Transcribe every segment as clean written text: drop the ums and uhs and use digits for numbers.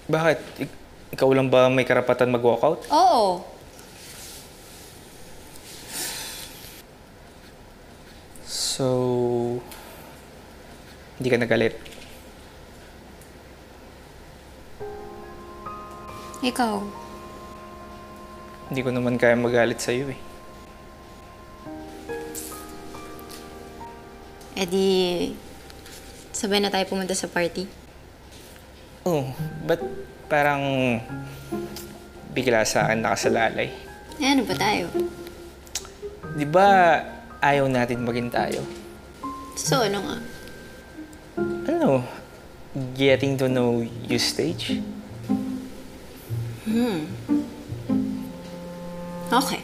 Bakit? Ikaw lang ba may karapatan mag-walkout? Oo. So, hindi ka nagalit? Ikaw. Hindi ko naman kaya magalit sa'yo eh. E di, sabay na tayo pumunta sa party. Oh, ba't parang bigla sa akin nakasalalay? Eh, ano ba tayo? Di ba ayaw natin maging tayo? So, ano nga? Ano? Getting to know you stage? Okay.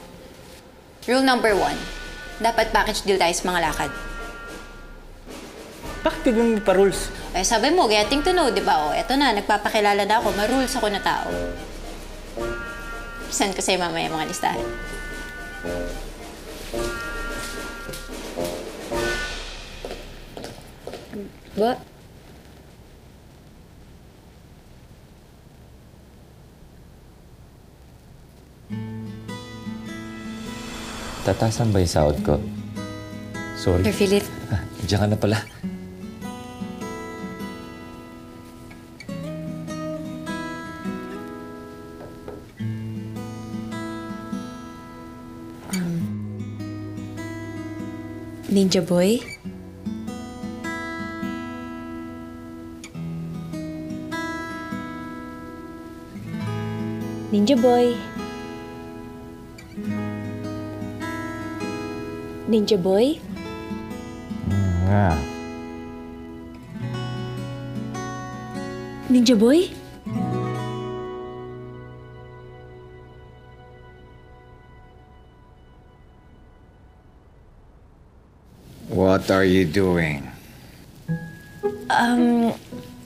Rule number 1. Dapat package deal tayo sa mga lakad. Bakit biglang may pa-rules? Eh, sabi mo, getting to know, di ba? O, eto na, nagpapakilala na ako. Ma-rules ako na tao. Send ko sa'yo mamaya mga listahan. Ba? Tatasan ba yung sahod ko? Sorry. Sir Philip. Diyan ka na pala. Ninja Boy? Ninja Boy? Ninja Boy? Nga. Ninja Boy? What are you doing?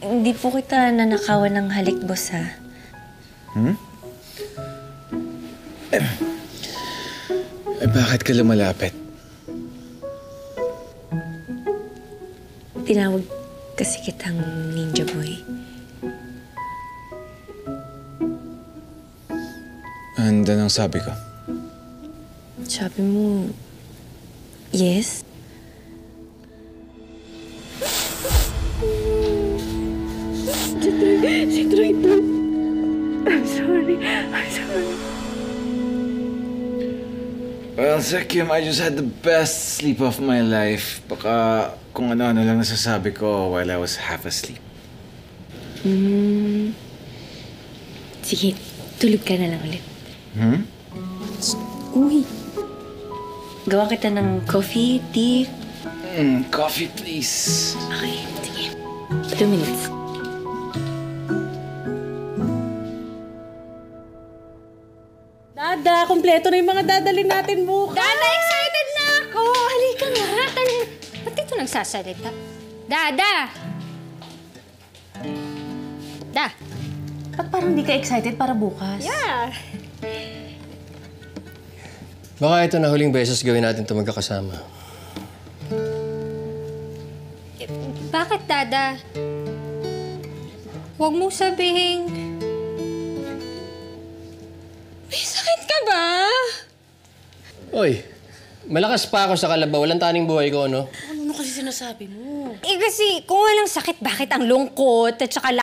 Hindi po kita nanakawan ng halik, boss, ha? Bakit ka lumalapit? Tinawag kasi kitang Ninja Boy. Ano nang sabi ko? Sabi mo, yes? Si Troy to. I'm sorry. Well, Sir Kim, I just had the best sleep of my life. Baka kung ano-ano lang nasasabi ko while I was half asleep. Sige, tulog ka na lang ulit. Uy. Gawa kita ng coffee, tea. Coffee, please. Okay, sige. 2 minutes. Dada, kompleto na yung mga dadalhin natin bukas. Dada, excited na ako! Halika nga. Ba't dito nagsasalita? Dada! Ba't parang di ka excited para bukas? Yeah. Baka ito na huling beses gawin natin ito magkakasama. Bakit, Dada? Huwag mo sabihin. May sakit ka ba? Oy, malakas pa ako sa kalabaw. Walang taning buhay ko, no? Ano kasi sinasabi mo? Eh kasi, kung walang sakit, bakit ang lungkot at saka